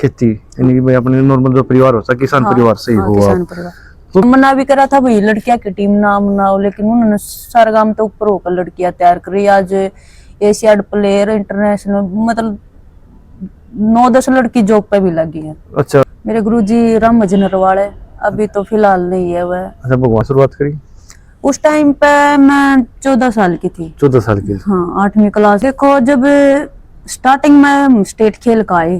खेती, यानी कि भाई अपने नॉर्मल जो परिवार होता है किसान परिवार से ही हुआ। किसान परिवार। तो मना भी करा था भाई लड़कियां की टीम नाम बनाओ, लेकिन उन्होंने सारा काम तो ऊपर होकर लड़कियां तैयार करी। आज एशियाड प्लेयर इंटरनेशनल मतलब 9-10 लड़की जॉब पे भी लगी है। अच्छा, मेरे गुरुजी राम नरवाल है, अभी तो फिलहाल नहीं है वह। अच्छा, भगवान शुरुआत करी उस टाइम पे मैं 14 साल की थी। 14 साल की। हाँ, 8वीं क्लास। देखो जब स्टार्टिंग में स्टेट खेल का आए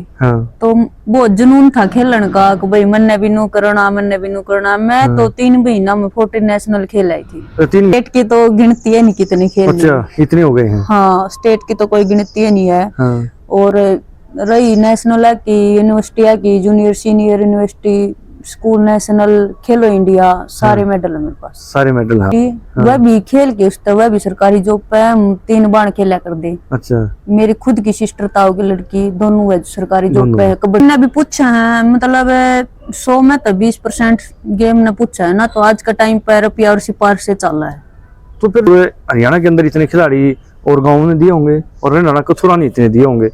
तो बहुत जुनून था खेलने का कि भाई मैंने भी नू करना, मैंने भी नू करना। मैं तो 3 महीना में 14 नेशनल खेल आई थी। स्टेट की तो गिनती है नहीं कितने खेल। अच्छा, इतने हो गए हैं। हाँ, स्टेट की तो कोई गिनती है नहीं है। और रही नेशनल की, यूनिवर्सिटी की, junior senior university, school, national, खेलो इंडिया, सारे मेडल है मेरे पास। सारे मेडल। वह भी खेल के उससे वह भी सरकारी जॉब पे 3 बार खेला कर दे। अच्छा, मेरी खुद की सिस्टर ताऊ की लड़की दोनों वह सरकारी जॉब पे है। कबड्डी ने भी पूछा है, मतलब 100 में तो 20% गेम ने पूछा है ना, तो आज का टाइम पर रुपया और सिफारिश से चल रहा है। तो फिर हरियाणा के अंदर इतने खिलाड़ी और गाँव में दिए होंगे और हरियाणा कथुरा नहीं इतने दिए होंगे,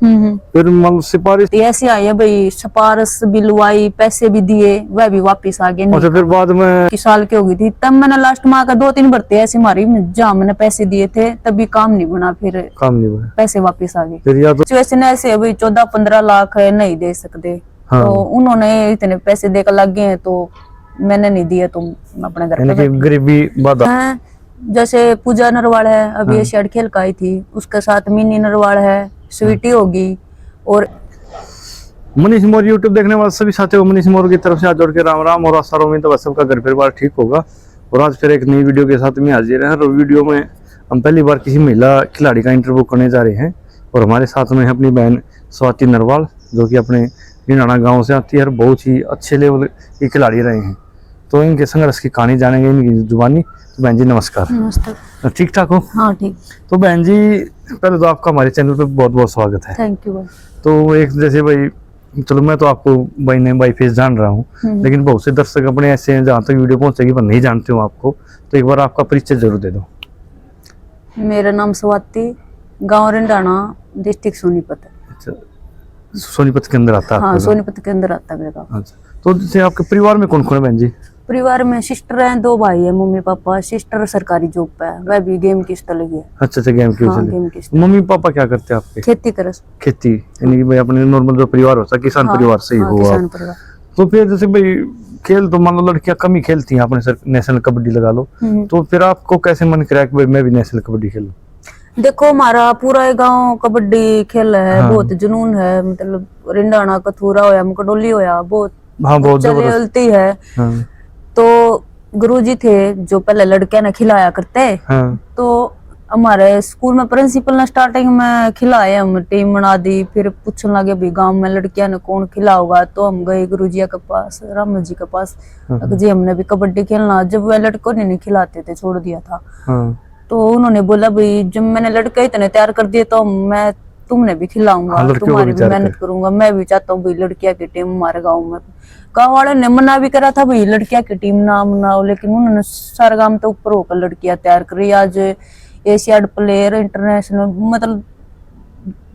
फिर मतलब सिफारिश ऐसे आई है भाई, सिफारिश भी लुवाई, पैसे भी दिए, वह भी वापिस आ गए। अच्छा, फिर बाद में साल की हो गई थी तब मैंने लास्ट में आकर 2-3 भर्ती ऐसी मारी जहाँ मैंने पैसे दिए थे, तभी काम नहीं बना, फिर काम नहीं बना, पैसे वापिस आ गए। फिर या तो सिचुएशन ऐसे है भाई, 14-15 लाख नहीं दे सकते। तो उन्होंने इतने पैसे देकर लग गए हैं, तो मैंने नहीं दिए, तो अपने घर पे गरीबी बाधा। जैसे पूजा नरवाल है, अभी एशियाड खेल का आई थी, उसके साथ मिनी नरवाल है, स्वीटी होगी। और मनीष मोर यूट्यूब देखने वाले सभी साथियों को मनीष मोर की तरफ से हाथ जोड़ के राम राम और आशा में तो सबका घर परिवार ठीक होगा। और आज फिर एक नई वीडियो के साथ में हाजिर हैं। और वीडियो में हम पहली बार किसी महिला खिलाड़ी का इंटरव्यू करने जा रहे हैं और हमारे साथ में है अपनी बहन स्वाति नरवाल, जो कि अपने निनाना गाँव से आती है और बहुत ही अच्छे लेवल की खिलाड़ी रहे हैं। तो इनके संघर्ष की कहानी जानेंगे इनकी जुबानी। तो बहन जी नमस्कार। नमस्कार। ठीक ठाक हो? हाँ ठीक। तो बहन जी पहले तो आपका हमारे चैनल पे बहुत बहुत स्वागत है। Thank you. तो एक जैसे भाई, चलो मैं तो आपको बाई नेम बाई फेस जान रहा हूँ, लेकिन बहुत से दर्शक अपने ऐसे हैं जहाँ तक वीडियो पहुंचेगी पर नहीं जानते हो आपको, तो एक बार आपका परिचय जरूर दे दो। मेरा नाम स्वाति, गाँव रिंडाना, डिस्ट्रिक्ट सोनीपत। अच्छा, सोनीपत के अंदर आता है? हाँ, सोनीपत के अंदर आता है मेरा गाँव। अच्छा, तो जैसे आपके परिवार में कौन कौन है बहन जी? परिवार में सिस्टर हैं, 2 भाई है, मम्मी पापा। सिस्टर सरकारी जॉब पे है, वह भी गेम की लगी है। अच्छा, गेम की। हाँ, गेम की। मम्मी पापा क्या करते हैं आपके? खेती कर। खेती, यानी कि भाई अपने नॉर्मल जो परिवार होता है किसान परिवार से ही हुआ। किसान परिवार। तो फिर जैसे भाई खेल तो मान लो लड़कियां कम ही खेलती हैं, आपने नेशनल कबड्डी लगा लो, तो फिर आपको कैसे मन करा कि भाई मैं भी नेशनल कबड्डी खेलूं? देखो हमारा पूरा गांव कबड्डी खेल है। बहुत जुनून है, मतलब रिंडाना, कथूरा होया, मकडोली होया, बहुत चलती है। तो गुरुजी थे जो पहले लड़कियां ने खिलाया करते। तो हमारे स्कूल में प्रिंसिपल ने स्टार्टिंग में खिलाए, हम टीम बना दी। फिर पूछने लगे भाई गांव में लड़कियां ने कौन खिलाओगा, तो हम गए गुरुजी के पास, राम जी के पास, जी हमने भी कबड्डी खेलना। जब वह लड़कों ने नहीं खिलाते थे, छोड़ दिया था, तो उन्होंने बोला भाई जब मैंने लड़के इतने तैयार कर दिए तो मैं तुमने भी खिलाऊंगा, तुम्हारी भी मेहनत करूंगा। मैं भी चाहता हूँ भाई लड़कियां की टीम हमारे गाँव में। गाँव वाले ने मना भी करा था भाई लड़कियां की टीम ना बनाओ, लेकिन उन्होंने सारा काम तो ऊपर होकर लड़कियां तैयार करी। आज एशियाड प्लेयर इंटरनेशनल, मतलब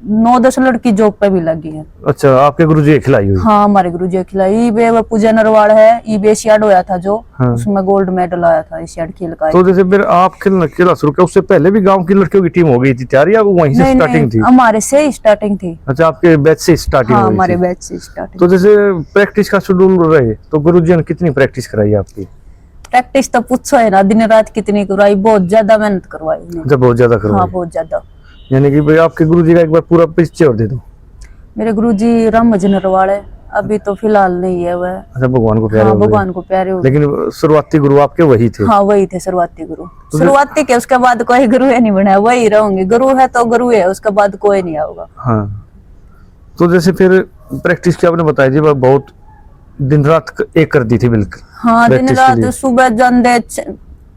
9-10 लड़की जॉब पे भी लगी है। अच्छा, आपके गुरुजी खिलाई हुई? हाँ, हमारे गुरुजी खिलाई। वह पूजा नरवाल है, एशियाड होया था जो, उसमें गोल्ड मेडल आया था एशियाड खेल का। तो जैसे फिर आप खेलना शुरू किया, उससे पहले भी गांव की लड़कियों की टीम हो गई थी तैयार, या वहीं से स्टार्टिंग थी? हमारे से ही स्टार्टिंग थी। अच्छा, आपके बैच से स्टार्टिंग? हाँ, हमारे बैच से स्टार्टिंग। तो जैसे प्रैक्टिस का शेड्यूल रहे तो गुरुजी ने कितनी प्रैक्टिस कराई आपकी? प्रैक्टिस तो पूछो है ना, दिन रात कितनी करवाई, बहुत ज्यादा मेहनत करवाई। जब बहुत ज्यादा करवाई? हाँ, बहुत ज्यादा। यानी कि भाई आपके गुरुजी का एक बार पूरा परिचय और दे दो। मेरे गुरुजी राम नरवाल है, अभी तो फिलहाल नहीं है वह। अच्छा, भगवान को प्यारे। हाँ, भगवान को प्यारे हो। लेकिन शुरुआती गुरु आपके वही थे? हाँ, वही थे शुरुआती गुरु। शुरुआती के उसके बाद कोई गुरु है नहीं बना, वही रहेंगे। गुरु है तो गुरु है, उसके बाद कोई नहीं आएगा। हाँ, तो जैसे फिर प्रैक्टिस की आपने बताई थी, बहुत दिन रात एक कर दी थी? बिल्कुल। हाँ, दिन रात। सुबह जाते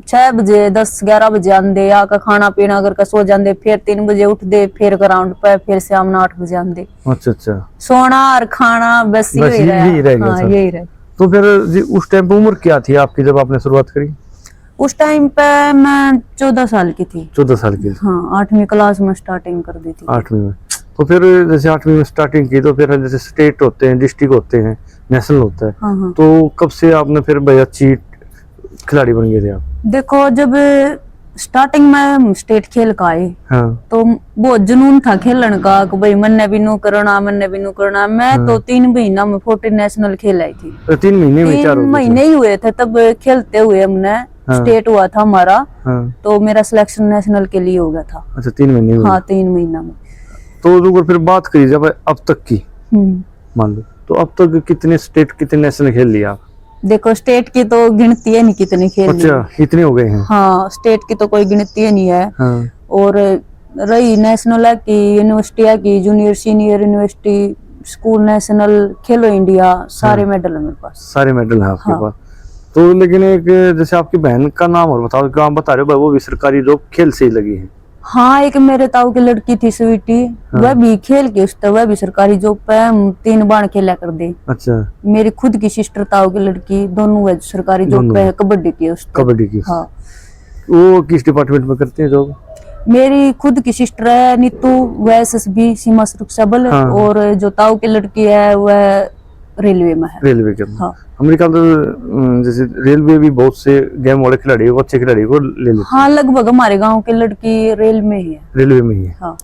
6 बजे, 10-11 बजे आंदे, आकर खाना पीना करके सो जाते, फिर 3 बजे उठते, फिर ग्राउंड पे, फिर शाम 8 बजे आंदे। अच्छा अच्छा, सोना और खाना बस यही रहा। हाँ, यही रहा। तो फिर जी उस टाइम पे उम्र क्या थी आपकी जब आपने शुरुआत करी? उस टाइम पे मैं 14 साल की थी। 14 साल की? हाँ, 8वीं क्लास में स्टार्टिंग कर दी थी। 8वीं में? तो फिर जैसे 8वीं में स्टार्टिंग की, तो फिर जैसे स्टेट होते हैं, डिस्ट्रिक्ट होते हैं, नेशनल होता है, हाँ। तो कब से आपने फिर भाई अच्छी खिलाड़ी बन गए थे आप? देखो जब स्टार्टिंग में स्टेट खेल का आए हाँ तो बहुत जुनून था खेलन का कि भाई मैंने भी नू करना, मैंने भी नू करना। मैं तो 3 महीना में 14 नेशनल खेल आई थी। तो 3 महीने में 4 3 महीने ही हुए थे तब खेलते हुए हमने। स्टेट हुआ था हमारा, तो मेरा सिलेक्शन नेशनल के लिए हो गया था। अच्छा 3 महीने में? हाँ 3 महीना में। तो अगर फिर बात करी जब अब तक की, मान लो, तो अब तक कितने स्टेट कितने नेशनल खेल लिया आप? देखो स्टेट की तो गिनती है नहीं कितनी खेल ली। अच्छा इतने हो गए हैं? हाँ स्टेट की तो कोई गिनती है नहीं है। हाँ। और रही नेशनल है की, यूनिवर्सिटी है की, junior senior university, school national, खेलो इंडिया, सारे मेडल है मेरे पास। सारे मेडल हैं आपके हाँ। पास। तो लेकिन एक जैसे आपकी बहन का नाम और बताओ, कि आप बता रहे हो भाई वो भी सरकारी जॉब खेल से ही लगी है। हाँ एक मेरे ताऊ की लड़की थी स्वीटी, वह भी खेल के उसने, वह भी सरकारी जॉब पे, हम 3 बार खेला कर दे। अच्छा। मेरी खुद की सिस्टर ताऊ की लड़की, दोनों वह सरकारी जॉब पे है, कबड्डी की उसने। कबड्डी की? हाँ। वो किस डिपार्टमेंट में करती है जॉब? मेरी खुद की सिस्टर है नीतू, वह SSB सीमा सुरक्षा बल। हाँ। और जो ताऊ की लड़की है वह रेलवे में है। रेलवे के? हाँ। अमेरिका तो जैसे रेलवे भी बहुत से गेम वाले खिलाड़ी को, अच्छे खिलाड़ी को ले लेते हैं। हाँ लगभग हमारे गांव की लड़की रेल में ही है। रेलवे में ही है? हाँ।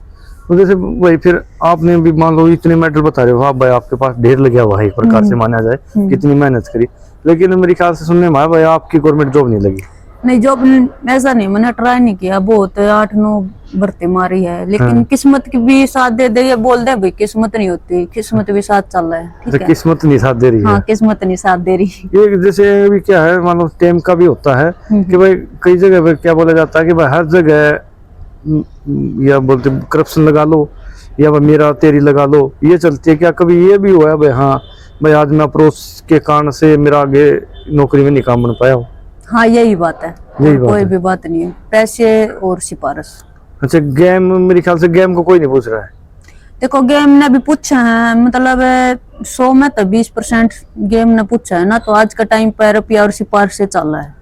तो जैसे भाई फिर आपने भी मान लो इतने मेडल बता रहे हो आप भाई, आपके पास ढेर लगा हुआ है एक प्रकार से माना जाए, कितनी मेहनत करी, लेकिन मेरे ख्याल से सुनने में आया भाई आपकी गवर्नमेंट जॉब नहीं लगी। नहीं जॉब ऐसा नहीं, मैंने ट्राई नहीं किया, बहुत 8-9 भर्ती मारी है, लेकिन किस्मत की भी साथ दे दे। ये बोल दे भाई किस्मत नहीं होती, किस्मत भी साथ चल रहा है। ठीक है, किस्मत नहीं साथ दे रही है? हाँ किस्मत नहीं साथ दे रही। ये जैसे भी क्या है, मान लो टेम का भी होता है कि भाई कई जगह पे क्या बोला जाता है कि भाई हर जगह या बोलते करप्शन लगा लो, या भाई मेरा तेरी लगा लो, ये चलती है। क्या कभी ये भी हुआ है भाई हाँ भाई आज मैं अप्रोच के कारण से मेरा आगे नौकरी में नहीं काम बन पाया हूँ? हाँ यही बात है, यही बात कोई है। भी बात नहीं है, पैसे और सिफारिश। अच्छा गेम, मेरे ख्याल से गेम को कोई नहीं पूछ रहा है। देखो गेम ने भी पूछा है, मतलब 100 में तो 20% गेम ने पूछा है ना, तो आज का टाइम पर रुपया और सिफारिश से चल रहा है।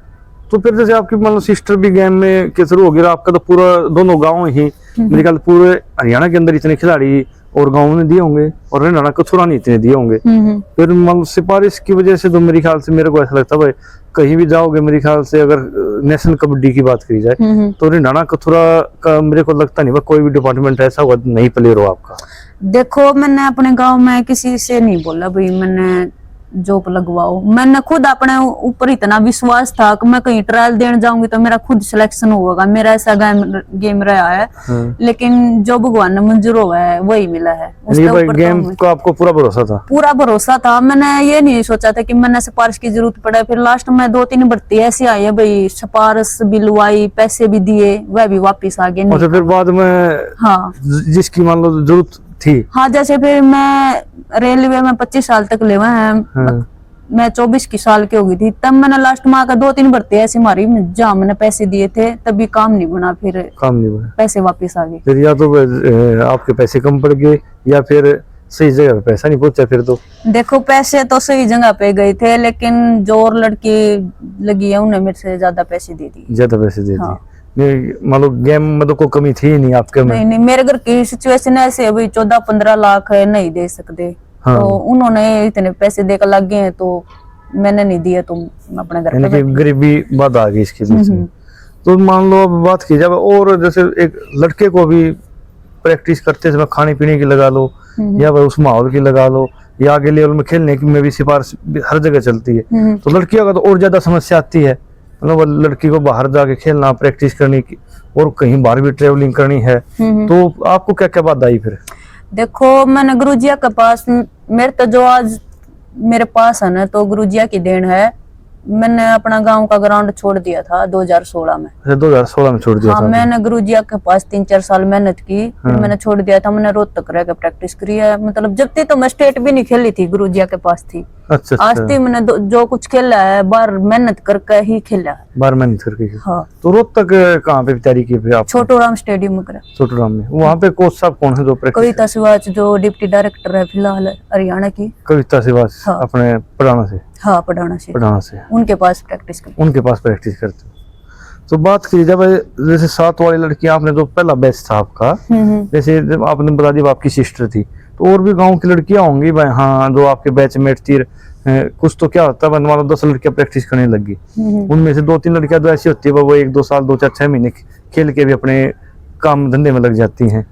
तो फिर जैसे आपकी मान लो सिस्टर भी गेम में के थ्रू हो गया, आपका तो पूरा दोनों गांव ही, मेरे ख्याल पूरे हरियाणा के अंदर इतने खिलाड़ी और गाँव में दिए होंगे, और हरियाणा को थोड़ा नहीं इतने दिए होंगे। फिर मान लो सिफारिश की वजह से तो मेरे ख्याल से मेरे को ऐसा लगता है भाई कहीं भी जाओगे, मेरे ख्याल से अगर नेशनल कबड्डी की बात करी जाए तो हरियाणा कथुरा का मेरे को लगता नहीं कोई भी डिपार्टमेंट ऐसा हुआ नहीं प्लेयर हो आपका। देखो मैंने अपने गांव में किसी से नहीं बोला भाई मैंने जॉब लगवाओ, मैंने खुद अपने ऊपर इतना विश्वास था कि मैं कहीं ट्रायल देने जाऊंगी तो मेरा खुद सिलेक्शन होगा, मेरा ऐसा गेम रहा है। लेकिन जो भगवान ने मंजूर हुआ है वही मिला है। उसके ऊपर गेम को आपको पूरा भरोसा था? पूरा भरोसा था। मैंने ये नहीं सोचा था कि मैंने सिफारिश की जरूरत पड़े। फिर लास्ट में 2-3 भर्ती ऐसी आई है भाई, सिफारिश भी लुवाई, पैसे भी दिए, वह भी वापिस आ गए। फिर बाद में हाँ जिसकी मान लो जरूरत थी, हाँ जैसे फिर मैं रेलवे में 25 साल तक लेवा है। मैं 24 की साल की हो गई थी तब मैंने लास्ट में आकर 2-3 भर्ती ऐसी मारी जहाँ मैंने पैसे दिए थे, तभी काम नहीं बना, फिर काम नहीं बना, पैसे वापस आ गए। फिर या तो आपके पैसे कम पड़ गए या फिर सही जगह पे पैसा नहीं पहुंचा। फिर तो देखो पैसे तो सही जगह पे गए थे, लेकिन जो और लड़की लगी है उन्हें मेरे से ज्यादा पैसे दे दिए। ज्यादा पैसे दे दिए? मान लो गेम में तो कोई कमी थी नहीं आपके में? नहीं, मेरे घर की सिचुएशन ऐसे है भाई 14-15 लाख है, नहीं दे सकते। हाँ। तो उन्होंने इतने पैसे देकर लग गए हैं तो मैंने नहीं दिया, तो अपने घर पे गरीबी बात आ गई इसके बीच में। तो मान लो अब बात की जाए और जैसे एक लड़के को भी प्रैक्टिस करते समय खाने पीने की लगा लो या उस माहौल की लगा लो, या आगे लेवल में खेलने की में भी सिफारिश हर जगह चलती है। तो लड़कियों का तो और ज्यादा समस्या आती है, मतलब लड़की को बाहर जाके खेलना, प्रैक्टिस करनी की, और कहीं बाहर भी ट्रेवलिंग करनी है। तो आपको क्या क्या बात आई फिर? देखो मैंने गुरुजिया के पास, मेरे तो जो आज मेरे पास है ना, तो गुरुजिया की देन है। मैंने अपना गांव का ग्राउंड छोड़ दिया था 2016 में। 2016 में छोड़ दिया? हाँ, मैंने गुरुजिया के पास 3-4 साल मेहनत की, फिर मैंने छोड़ दिया था। मैंने रोहतक रह के प्रैक्टिस करी है, मतलब जब तक तो मैं स्टेट भी नहीं खेली थी, गुरुजिया के पास थी। अच्छा। आज तक मैंने जो कुछ खेला है बाहर मेहनत करके ही खेला है। बाहर मेहनत करके? हाँ। तो रोहतक कहाँ पे तैयारी की फिर आप? छोटूराम स्टेडियम में करा। छोटूराम में? वहाँ पे कोच साहब कौन है जो प्रैक्टिस? कविता सिवाच, जो डिप्टी डायरेक्टर है फिलहाल हरियाणा की। कविता सिवाच? हाँ। अपने पढ़ाना से? हाँ, पढ़ाना से। उनके पास प्रैक्टिस करते? तो बात की जब जैसे 7 वाली लड़की आपने जो पहला बैच था आपका, जैसे जब आपने बता दिया आपकी सिस्टर थी, तो और भी गांव की लड़कियां होंगी भाई, हाँ, जो आपके बैचमेट थी। कुछ तो क्या होता है, मान लो 10 लड़कियां प्रैक्टिस करने लगी, उनमें से 2-3 लड़कियां तो ऐसी होती है वो 1-2 साल 2-4-6 महीने खेल के भी अपने काम धंधे में लग जाती हैं।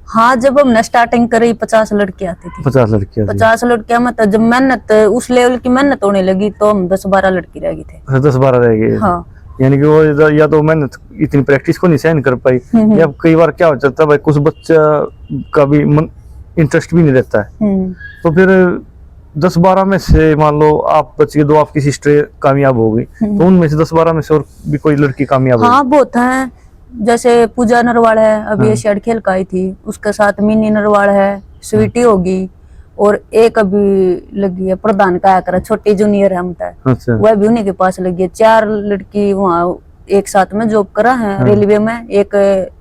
हाँ, जब हमने स्टार्टिंग करी 50 लड़की आती थी। 50 लड़कियां 50 लड़कियां मतलब जब मेहनत उस लेवल की मेहनत होने लगी तो हम 10-12 लड़की रह गई थे। 10-12 रह गए। हाँ, यानी कि वो या तो मेहनत इतनी प्रैक्टिस को नहीं सहन कर पाई, या कई बार क्या हो जाता है भाई, कुछ बच्चा का भी इंटरेस्ट भी नहीं रहता है, तो फिर 10-12 में से मान लो आप बच गए, 2 आपकी सिस्टर कामयाब हो गई, तो उनमें से 10-12 में से और भी कोई लड़की कामयाब हो गई? हाँ, बहुत है। जैसे पूजा नरवाल है, अभी एशियाड खेल का आई थी, उसके साथ मिनी नरवाल है, स्वीटी होगी, और एक अभी लगी है प्रधान का कर छोटी जूनियर है हमता है। अच्छा। वह भी उन्हीं के पास लगी है। 4 लड़की वहाँ एक साथ में जॉब करा है रेलवे में। एक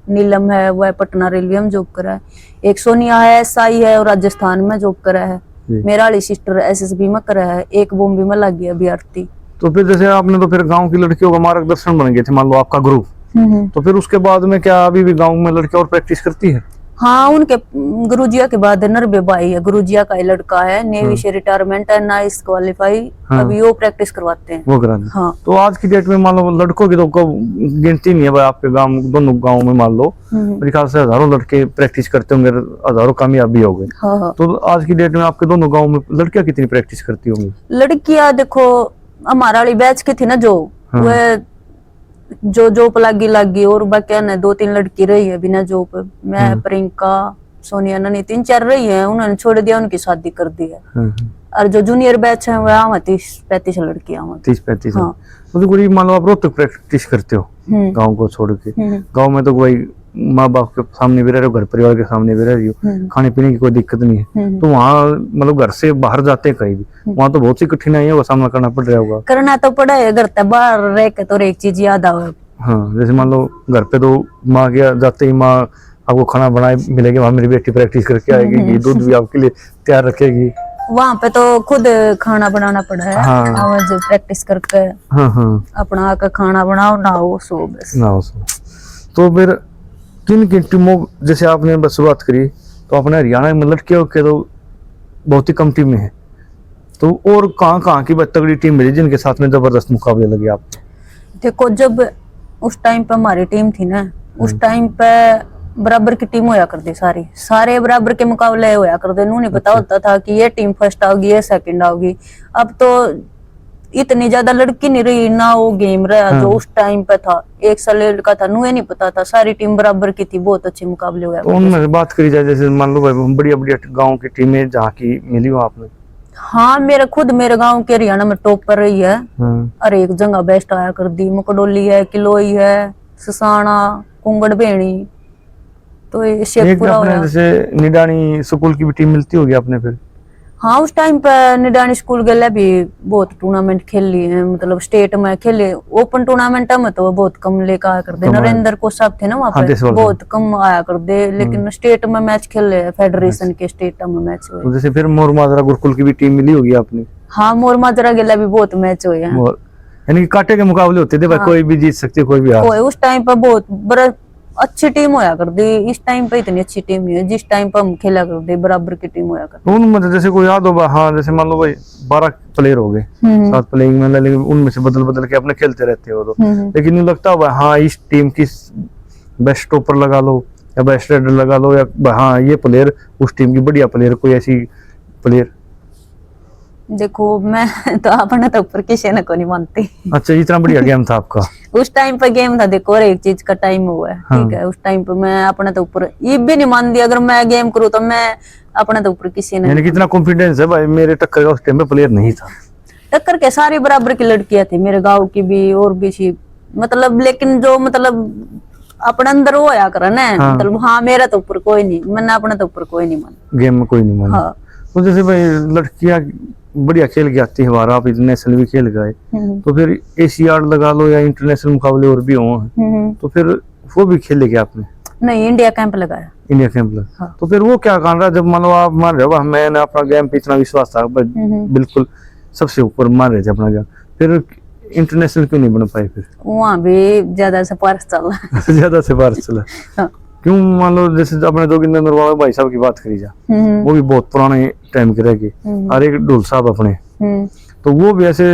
नीलम है, वह पटना रेलवे में जॉब करा है। एक सोनिया है, एसआई है, और राजस्थान में जॉब करा है। मेरा वाली सिस्टर एसएसबी में करा है। एक बॉम्बे में लगी है अभ्यर्थी। तो फिर जैसे आपने तो फिर गांव की लड़कियों का मार्गदर्शन बन गए थे, मान लो आपका ग्रुप, तो फिर उसके बाद में क्या अभी भी गांव में लड़कियां और प्रैक्टिस करती है? हाँ, उनके गुरुजिया के बाद नरबे भाई है, गुरुजिया का ही लड़का है, नेवी से रिटायरमेंट है, नाइस क्वालिफाई, अभी वो प्रैक्टिस करवाते हैं। वो कराते हैं। हाँ। तो आज की डेट में मान लो लड़कों की तो गिनती नहीं है भाई, आपके गांव, दोनों गांव में मान लो मेरे ख्याल से हजारों लड़के प्रैक्टिस करते होंगे, हजारों कामयाबी हो गए। हाँ। तो आज की डेट में आपके दोनों गाँव में लड़कियां कितनी प्रैक्टिस करती होंगी? लड़कियां देखो, हमारा वाली बैच की थी ना जो, वह जो जॉब लागी, और बाकी ने 2-3 लड़की रही है बिना जॉब। मैं, प्रियंका, सोनिया, ननी 3-4 रही है, उन्होंने छोड़ दिया, उनकी शादी कर दी है। और जो जूनियर बैच है वह 30-35 लड़कियां 30-35। हाँ। तो कोई मान लो आप रोहतक प्रैक्टिस करते हो गाँव को छोड़ के, गाँव में तो कोई माँ बाप के सामने भी रह रहे हो, घर परिवार के सामने भी रह रही हो, खाने पीने की कोई दिक्कत नहीं है, तो वहाँ मतलब घर से बाहर जाते हैं कहीं भी, वहाँ तो बहुत सी कठिनाइयों का सामना करना पड़ रहा होगा। करना तो पड़ा है, घर से बाहर रह के तो एक चीज याद आवे। हाँ, जैसे मान लो घर पे तो माँ के जाते ही माँ आपको खाना बनाए मिलेगी, वहाँ मेरी बेटी प्रैक्टिस करके आएगी, दूध भी आपके लिए तैयार रखेगी। वहाँ पे तो खुद खाना बनाना पड़ा है। हाँ। आवाज प्रैक्टिस करके अपना आकर खाना बनाओ, नहाओ, सो बस। तो फिर किन किन टीमों, जैसे आपने बस शुरुआत करी तो अपने हरियाणा में लड़कियों के तो बहुत ही कम टीमें हैं, तो और कहाँ की तगड़ी टीम मिली जिनके साथ में जबरदस्त मुकाबले लगे आपको? देखो, जब उस टाइम पे हमारी टीम थी ना, उस टाइम पे बराबर की टीम होया करती, सारे बराबर के मुकाबले होया करते। नहीं पता होता था कि ये टीम फर्स्ट आओगी, ये सेकंड आओगी। अब तो इतनी ज्यादा लड़की नहीं रही ना, वो गेम रहा जो उस टाइम पे था। 1 साल का था, नुए नहीं पता था, सारी टीम बराबर की थी, बहुत अच्छे मुकाबले हुए। उनमें बात करी जाए, जैसे मान लो बढ़िया बढ़िया गाँव की टीमें जहाँ की मिली हो आपने? हाँ, मेरे गांव के हरियाणा में टॉप पर रही है, और एक जगह बेस्ट आया कर दी। मकडोली है, किलोई है, ससाना, कुंगड़ बेणी, तो ये शेखपुरा हो। जैसे निडानी स्कूल की भी टीम मिलती होगी आपने फिर? हाँ, उस टाइम पे निडानी स्कूल गले भी बहुत टूर्नामेंट खेल लिए हैं, मतलब स्टेट में खेले। ओपन टूर्नामेंट में तो बहुत कम लेकर आया करते, नरेंद्र को सब थे ना वहाँ पे, बहुत कम आया करते। लेकिन स्टेट में मैच खेले, फेडरेशन के स्टेट में मैच हुए। तो जैसे फिर मोर माजरा गुरुकुल की भी टीम मिली होगी आपने? हाँ, मोर माजरा गले भी बहुत मैच हुए हैं। यानी कि कांटे के मुकाबले होते थे भाई, कोई भी जीत सकती है, कोई भी हार। उस टाइम पे बहुत बड़ा अच्छी टीम होया कर दी। इस टाइम पे इतनी अच्छी टीम नहीं है, जिस टाइम पे हम खेला कर दे बराबर की टीम होया कर। उनमें जैसे कोई याद होगा, हाँ, जैसे मान लो भाई 12 प्लेयर हो गए, 7 प्लेइंग में, लेकिन उनमें से बदल बदल के अपने खेलते रहते हो तो, लेकिन नहीं लगता भाई हाँ इस टीम की बेस्ट टॉपर लगा लो या बेस्ट रेडर लगा लो, या हाँ ये प्लेयर उस टीम की बढ़िया प्लेयर, कोई ऐसी प्लेयर? देखो, मैं तो अपने तो ऊपर किसी ने को नहीं मानती। अच्छा, इतना बढ़िया गेम था आपका उस टाइम पे गेम था। देखो, और एक चीज का टाइम हुआ है, ठीक है, उस टाइम पे मैं अपने तो ऊपर ये भी नहीं मानती। अगर मैं गेम करूँ तो मैं अपने तो ऊपर किसी ने, यानी कितना कॉन्फिडेंस है भाई, मेरे टक्कर का उस टाइम पे प्लेयर नहीं था। टक्कर के सारी बराबर की लड़कियां थी, मेरे गाँव की भी और भी थी, मतलब। लेकिन जो मतलब अपने अंदर वो आया कर ना, मतलब हाँ मेरा तो ऊपर कोई नहीं, मैंने अपने तो ऊपर कोई नहीं माना, गेम में कोई नहीं माना। हाँ। तो जैसे भाई लड़कियां बढ़िया खेल के आती है बाहर, आप इंटरनेशनल भी खेल गए, तो फिर एशियाड लगा लो या इंटरनेशनल मुकाबले और भी हो, तो फिर वो भी खेले क्या आपने? नहीं, इंडिया कैंप लगाया। इंडिया कैंप लगा। हाँ। तो फिर वो क्या कारण रहा, जब मान लो आप मान रहे हो, मैंने अपना गेम पे इतना विश्वास था, बिल्कुल सबसे ऊपर मान रहे थे अपना गेम, फिर इंटरनेशनल क्यों नहीं बन पाए फिर? वहाँ भी ज्यादा सिफारिश चल रहा है। ज्यादा सिफारिश चला। हाँ। क्यों? मान लो जैसे अपने जोगिंदर नरवाल भाई साहब की बात करी जा, वो भी बहुत पुराने टाइम के रह गए। और एक ढोल साहब अपने, तो वो भी ऐसे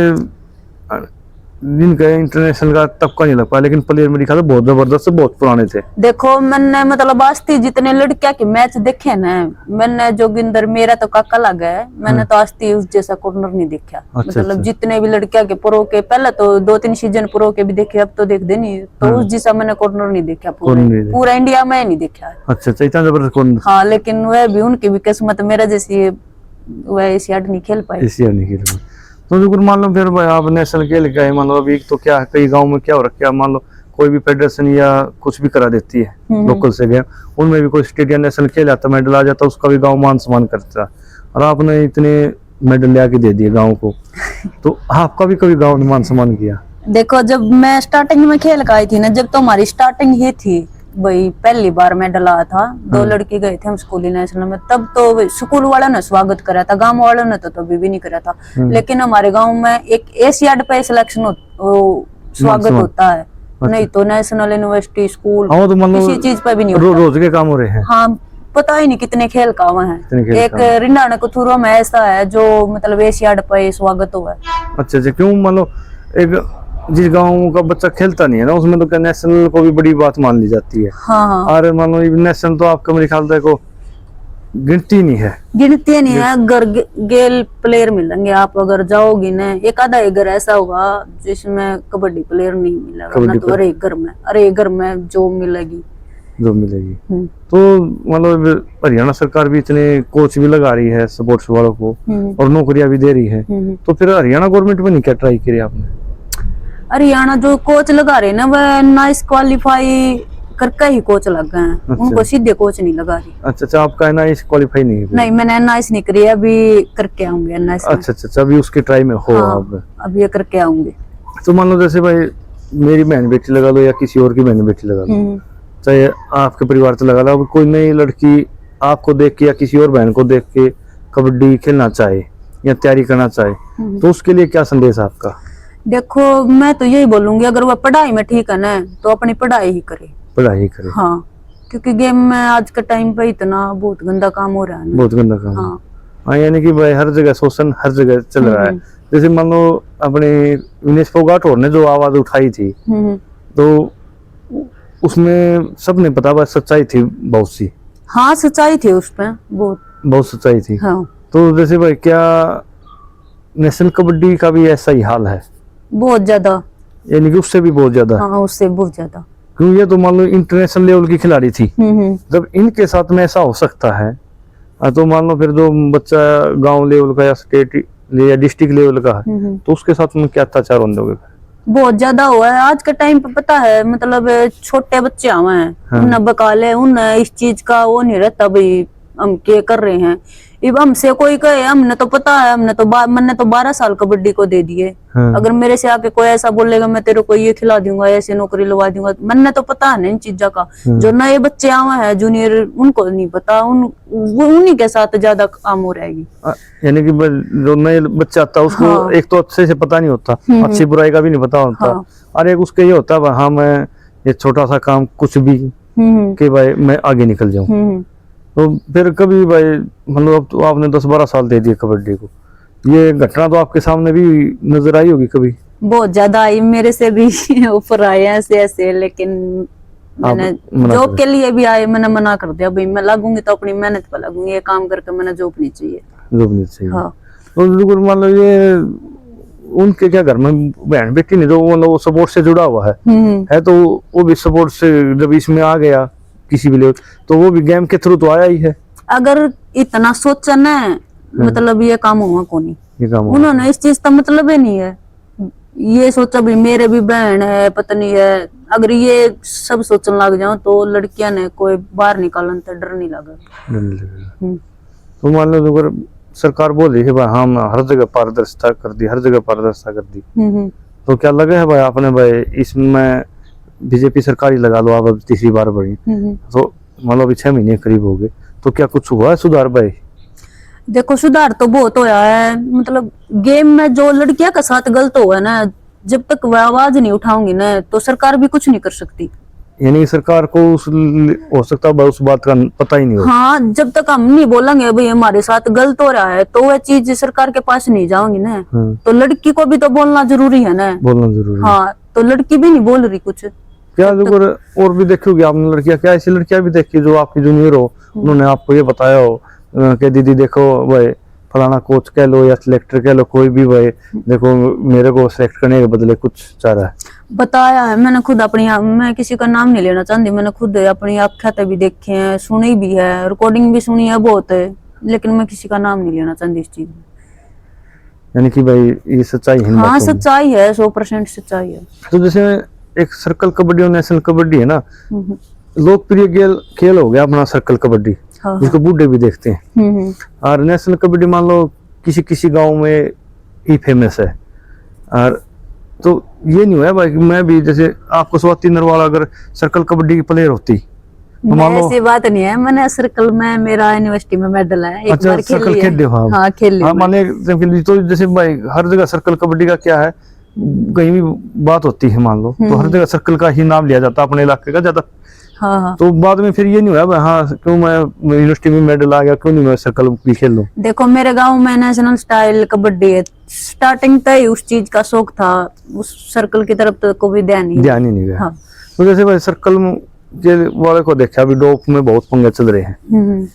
जिनका इंटरनेशनल का तब का नहीं लग पाया, लेकिन प्लेयर मेरे ख्याल से बहुत जबरदस्त, बहुत पुराने थे। देखो मैंने मतलब आस्ती जितने लड़कियां के मैच देखे ना, मैंने जोगिंदर मेरा तो काका लगा है, मैंने तो आस्ती उस जैसा कॉर्नर नहीं देखा। मतलब जितने भी लड़कियां के प्रो के, पहले तो 2-3 सीजन प्रो के भी देखे, अब तो देख दे नहीं, तो उस जैसा मैंने कॉर्नर नहीं देखा पूरा इंडिया में नहीं देखा। अच्छा, इतना जबरदस्त कॉर्नर। हाँ, लेकिन वह भी उनकी भी किस्मत मेरा जैसी, वह एशियाड नहीं खेल पाए। एशियाड नहीं खेल पाए। तो जो मान लो फिर भाई आप नेशनल खेल के आए, मान लो अभी तो क्या कई गांव में क्या हो रखा, मान लो कोई भी फेडरेशन या कुछ भी करा देती है लोकल से गेम, उनमें भी कोई स्टेट या नेशनल खेल आता, मेडल आ जाता, उसका भी गांव मान सम्मान करता। और आपने इतने मेडल ले आके दे दिए गाँव को, तो आपका भी कभी गाँव ने मान सम्मान किया? देखो जब मैं स्टार्टिंग में खेल का आई थी ना, जब तो हमारी स्टार्टिंग ही थी भाई, पहली बार मेडल आया था, 2 लड़के गए थे हम स्कूली नेशनल में, तब तो स्कूल वालों ने स्वागत करा था, गांव वालों ने तो तभी भी नहीं करा था। लेकिन हमारे गांव में एक एशियाड पे सिलेक्शन स्वागत होता है, नहीं तो नेशनल, यूनिवर्सिटी, स्कूल, तो किसी चीज पे भी नहीं होता। रोज के काम हो रहे हैं। हाँ, पता ही नहीं कितने खेल का हुआ है। एक रिंडाना कथूरा में ऐसा है जो मतलब एशियाड पे स्वागत हुआ है। अच्छा, क्यों? मान लो एक जिस गांव का बच्चा खेलता नहीं है ना, उसमें तो नेशनल को भी बड़ी बात मान ली जाती है। हाँ। और मान लो नेशनल तो आपका मेरे ख्याल से को गिनती नहीं है, गिनती नहीं है। घर गेल प्लेयर मिलेंगे, आप अगर जाओगी ना, एक आधा घर ऐसा होगा जिसमें कबड्डी प्लेयर नहीं मिलेगा ना, तो अरे घर में जो मिलेगी। तो मतलब हरियाणा सरकार भी इतने कोच भी लगा रही है स्पोर्ट्स वालों को, और नौकरियां भी दे रही है, तो फिर हरियाणा गवर्नमेंट में नहीं क्या ट्राई करी आपने? हरियाणा जो कोच लगा रहे ना, वह नाइस क्वालिफाई करके ही कोच लग गए हैं। अच्छा। उनको सीधे कोच नहीं लगा रही। अच्छा, आपका नाइस क्वालिफाई नहीं है? नहीं, मैंने नाइस नहीं करी, अभी करके आऊंगी नाइस। अच्छा, अभी उसकी ट्राई में हो। हाँ, अब ये करके आऊंगी। तो मान लो जैसे भाई मेरी बहन बेटी लगा लो या किसी और की बहन बेटी लगा लो, चाहे आपके परिवार से लगा लो, अब कोई नई लड़की आपको देख के या किसी और बहन को देख के कबड्डी खेलना चाहे या तैयारी करना चाहे, तो उसके लिए क्या संदेश आपका? देखो मैं तो यही बोलूंगी, अगर वह पढ़ाई में ठीक है ना, तो अपनी पढ़ाई ही करे। हाँ, क्योंकि गेम में आज के टाइम पे इतना बहुत गंदा काम हो रहा है ना। बहुत गंदा काम। हाँ, यानी कि भाई हर जगह शोषण हर जगह चल रहा है। जैसे मान लो अपने विनेश फोगाट ने जो आवाज उठाई थी, तो उसमें सबने पता, बस सच्चाई थी बहुत सी। हाँ, सच्चाई थी उसमें, बहुत सच्चाई थी। हाँ। तो जैसे भाई क्या नेशनल कबड्डी का भी ऐसा ही हाल है? बहुत ज्यादा, यानी कि उससे भी बहुत ज्यादा। हाँ, उससे बहुत ज्यादा। क्यों? ये तो मान लो इंटरनेशनल लेवल की खिलाड़ी थी, जब इनके साथ में ऐसा हो सकता है, तो मान लो फिर जो बच्चा गांव लेवल का या स्टेट या डिस्ट्रिक्ट लेवल का है, तो उसके साथ में क्या अत्याचार होने दोगे? बहुत ज्यादा हुआ है आज के टाइम पे, पता है, मतलब छोटे बच्चे हुए हैं। हाँ। उन्हें बकाले, उन्हें इस चीज का वो नहीं रहता भाई हम क्या कर रहे हैं। अब हमसे कोई कहे, हमने तो पता है, मैंने तो 12 साल कबड्डी को दे दिए। हाँ। अगर मेरे से आके कोई ऐसा बोलेगा मैं तेरे को ये खिला दूंगा, ऐसे नौकरी लगा दूंगा, मैंने तो पता है ना इन चीजों का। जो नए बच्चे आए हैं जूनियर, उनको नहीं पता, उन्हीं के साथ ज्यादा काम हो रहेगी। यानी कि जो नए बच्चा आता है उसको हाँ। एक तो अच्छे से पता नहीं होता, अच्छी बुराई का भी नहीं पता होता। हाँ। और एक उसके ये होता है, हाँ मैं ये छोटा सा काम कुछ भी कि भाई मैं आगे निकल जाऊं। तो फिर कभी भाई मतलब अब तो आपने 10-12 साल दे दिए कबड्डी को, ये घटना तो आपके सामने भी नजर आई होगी कभी? बहुत ज्यादा आई, मेरे से भी ऊपर आए ऐसे, लेकिन मैंने जॉब के लिए भी आए, मैंने मना कर दिया, भाई मैं लगूंगी तो अपनी मेहनत पर लगूंगी, ये काम करके मैंने जॉब नहीं चाहिए। हाँ। तो मान लो ये उनके क्या घर में बहन बेटी नहीं, जो मतलब सपोर्ट से जुड़ा हुआ है, तो वो भी सपोर्ट से जब इसमें आ गया किसी भी लेवल, तो वो भी गेम के थ्रू तो आया ही है। अगर इतना सोचा ना, मतलब ये काम हुआ को नहीं, उन्होंने इस चीज का मतलब ही नहीं है, ये सोचा भी मेरे भी बहन है पत्नी है। अगर ये सब सोचने लग जाओ तो लड़कियां ने कोई बाहर निकालने तो डर नहीं लगा। तो मान लो अगर सरकार बोल रही है भाई हम हर जगह पारदर्शिता कर दी, तो क्या लगा है भाई आपने भाई इसमें बीजेपी सरकार ही लगा लो, आप अब तीसरी बार बढ़ी, तो मतलब अभी 6 महीने करीब हो गए, तो क्या कुछ हुआ है सुधार भाई? देखो सुधार तो बहुत होया है, मतलब गेम में जो लड़कियां के साथ गलत हुआ है ना, जब तक वह आवाज नहीं उठाऊंगी ना तो सरकार भी कुछ नहीं कर सकती। यानी सरकार को हो सकता है उस बात का पता ही नहीं हो। हाँ, जब तक हम नहीं बोलेंगे भाई हमारे साथ गलत हो रहा है तो वह चीज सरकार के पास नहीं जाओगी ना। तो लड़की को भी तो बोलना जरूरी है ना। बोलना जरूरी। हाँ, तो लड़की भी नहीं बोल रही कुछ। क्या और भी देखोगे आपने लड़कियां, क्या ऐसी लड़कियां भी देखी जो आपकी जूनियर हो, उन्होंने आपको ये बताया हो कि दीदी देखो भाई फलाना कोच कह लो या सिलेक्टर कह लो, कोई भी भाई देखो मेरे को सिलेक्ट करने के बदले कुछ चाह रहा है? बताया है मैंने खुद अपनी, मैं किसी का नाम नहीं लेना चाहती, मैंने खुद अपनी आँखें भी देखे हैं, सुनी भी है, रिकॉर्डिंग भी सुनी है बहुत है, लेकिन मैं किसी का नाम नहीं लेना चाहती इस चीज में। यानी कि भाई ये सच्चाई है? हाँ सच्चाई है, 100% सच्चाई है। तो जैसे एक सर्कल कबड्डी और नेशनल कबड्डी है ना, लोकप्रिय खेल हो गया अपना सर्कल कबड्डी, जिसको बूढ़े भी देखते हैं। और नेशनल कबड्डी मान लो किसी किसी गांव में ही फेमस है। और तो ये नहीं हुआ भाई कि मैं भी जैसे आपको स्वाति नरवाल अगर सर्कल कबड्डी की प्लेयर होती तो मान लो। ऐसी बात नहीं है, मैंने सर्कल में मेरा यूनिवर्सिटी में मेडल है, एक बार खेल सर्कल खेल लिया। हाँ खेल लिया। माने तो जैसे भाई हर जगह सर्कल कबड्डी का क्या है, कहीं भी बात होती है मान लो तो हर जगह सर्कल का ही नाम लिया जाता है अपने इलाके का ज्यादा। हाँ। तो बाद में फिर ये नहीं हुआ हाँ क्यों मैं यूनिवर्सिटी में मेडल आ गया, क्यों नहीं मैं सर्कल भी खेल लूं? देखो मेरे गांव में नेशनल स्टाइल कबड्डी है, स्टार्टिंग तक उस चीज का शौक था, उस सर्कल की तरफ तो कोई ध्यान ही नहीं गया। हाँ। तो जैसे भाई सर्कल के वाले को देखा अभी डोप में बहुत पंगे चल रहे हैं,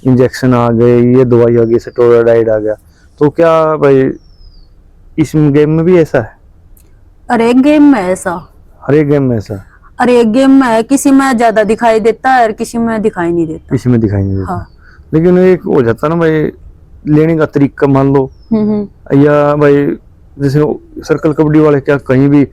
इंजेक्शन आ गए, ये दवाई आ गई, स्टेरॉइड आ गया, तो क्या भाई इस गेम में भी ऐसा है? हर एक गेम में ऐसा, हर एक गेम में ऐसा, अरे एक गेम में है, किसी में ज्यादा दिखाई देता है और किसी में दिखाई नहीं देता। किसी में दिखाई नहीं देता। हाँ। लेकिन एक हो जाता ना भाई लेने का तरीका मान लो, या भाई जैसे सर्कल कबड्डी वाले क्या कहीं भी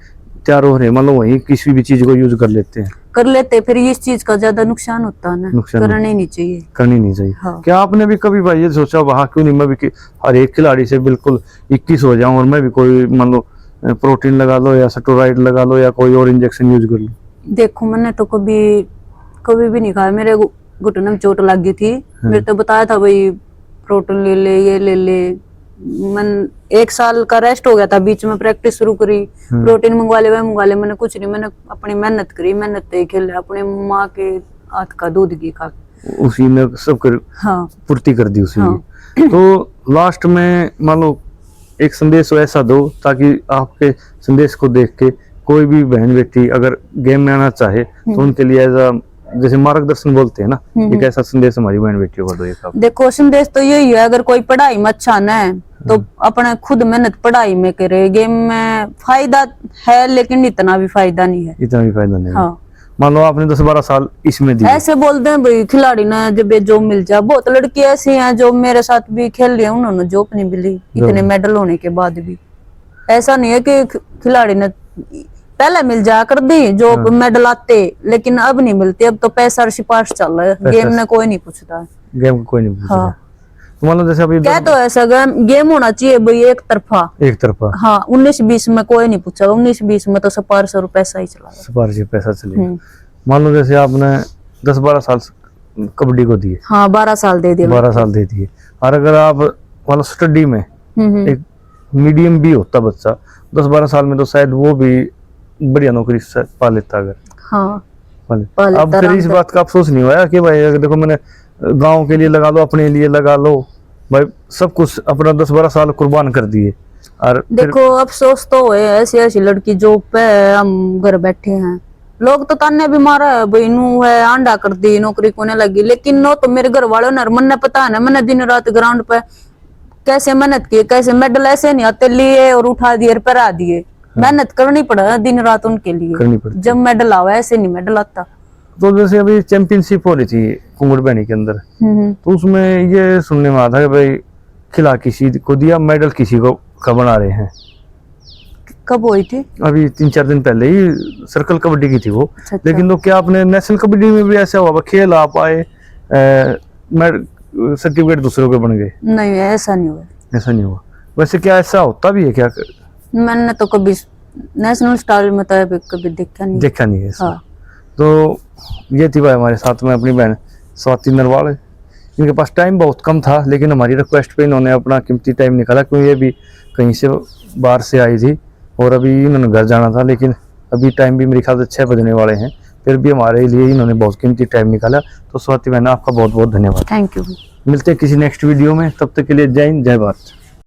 तैयार हो रहे मान लो वहीं किसी भी चीज को यूज कर लेते, फिर इस चीज का ज्यादा नुकसान होता है ना, करना ही नहीं चाहिए, करनी नहीं चाहिए। हाँ। क्या आपने भी कभी भाई ये सोचा वहां क्यों नहीं मैं भी हर एक खिलाड़ी से बिल्कुल 21 हो जाऊं और मैं भी कोई मान लो प्रोटीन लगा लो या स्टेरॉइड लगा लो या कोई और इंजेक्शन यूज कर लो? देखो मैंने तो कभी भी नहीं खाया, मेरे घुटने में चोट लग गई थी। मेरे तो बताया था भाई प्रोटीन ले ले, ये ले ले, मैं 1 साल का रेस्ट हो गया था, बीच में प्रैक्टिस शुरू करी, प्रोटीन मंगवा ले मैंने कुछ नहीं, मैंने अपनी मेहनत करी, मेहनत से खेले, अपने माँ के हाथ का दूध की खा उसी में सब कर। हाँ। पूर्ति कर दी उसी। हाँ। तो लास्ट में मान लो एक संदेश ऐसा दो ताकि आपके संदेश को देख के कोई भी बहन बेटी अगर गेम में आना चाहे तो उनके लिए जैसे मार्गदर्शन बोलते हैं ना, एक ऐसा संदेश हमारी बहन बेटियों को दो। देखो संदेश तो यही है, अगर कोई पढ़ाई में अच्छा न है तो अपने खुद मेहनत पढ़ाई में करे, गेम में फायदा है लेकिन इतना भी फायदा नहीं है, इतना भी फायदा नहीं। हाँ। मान लो आपने 10-12 साल इसमें दिए, ऐसे बोलते हैं भाई खिलाड़ी ना जब जॉब मिल जाए, बहुत लड़की ऐसी हैं जो मेरे साथ भी खेल रही है, उन्होंने जॉब नहीं मिली इतने मेडल होने के बाद भी। ऐसा नहीं है कि खिलाड़ी ने पहले मिल जाया कर दी जॉब, मेडल आते, लेकिन अब नहीं मिलती, अब तो पैसा और सिफारिश चल रहा है, गेम में कोई नहीं पूछता है, गेम को कोई नहीं पूछता। हाँ। तो मान लो जैसे अभी क्या तो ऐसा गेम होना चाहिए भाई एक तरफा। हाँ 19-20 में कोई नहीं पूछा, 19-20 में तो सिफारिश और पैसा ही चला, सिफारिश पैसा चलेगा। मान लो जैसे आपने 10-12 साल कबड्डी को दिए। हाँ 12 साल दे दिए, 12 साल दे दिए। और अगर आप मान लो स्टडी में एक मीडियम भी होता बच्चा 10-12 साल में तो शायद वो भी बढ़िया नौकरी पा लेता अगर। हाँ अब फिर इस बात का अफसोस नहीं हुआ कि भाई अगर देखो मैंने गांव के लिए लगा लो, अपने लिए लगा लो, भाई सब कुछ अपना 10-12 साल कुर्बान कर दिए। और देखो अफसोस तो हुए, ऐसी लड़की जॉब पे है, हम घर बैठे हैं, लोग तो ताने भी मारा है भाई नू है अंडा कर दी, नौकरी कोने लगी, लेकिन नो तो मेरे घर वालों ने मन पता है ना, मैंने दिन रात ग्राउंड पे कैसे मेहनत की, कैसे मेडल ऐसे नहीं आते लिए और उठा दिए और पहरा दिए, मेहनत करनी पड़ा दिन रात उनके लिए, जब मेडल आवा ऐसे नहीं मेडल आता। तो जैसे अभी चैंपियनशिप हो रही थी कुंवर बहनी के अंदर, तो उसमें ये सुनने में आता है कि भाई खिला किसी को दिया, मेडल किसी को बना रहे हैं। कब हुई थी? अभी 3-4 दिन पहले ही सर्कल कबड्डी की थी वो। अच्छा। लेकिन तो क्या आपने नेशनल कबड्डी में भी ऐसा हुआ खेल आप आए सर्टिफिकेट दूसरों के बन गए? नहीं ऐसा नहीं हुआ, ऐसा नहीं हुआ। वैसे क्या ऐसा होता भी है क्या? मैंने तो कभी नेशनल स्टाइल में तो कभी देखा नहीं है। हाँ। तो ये थी भाई हमारे साथ में अपनी बहन स्वाति नरवाल, इनके पास टाइम बहुत कम था लेकिन हमारी रिक्वेस्ट पे इन्होंने अपना कीमती टाइम निकाला, क्योंकि ये भी कहीं से बाहर से आई थी और अभी इन्होंने घर जाना था, लेकिन अभी टाइम भी मेरे ख्याल से 6 बजने वाले हैं, फिर भी हमारे लिए इन्होंने बहुत कीमती टाइम निकाला। तो स्वाति बहन आपका बहुत बहुत धन्यवाद। Thank you. मिलते हैं किसी नेक्स्ट वीडियो में, तब तक के लिए जय हिंद, जय भारत।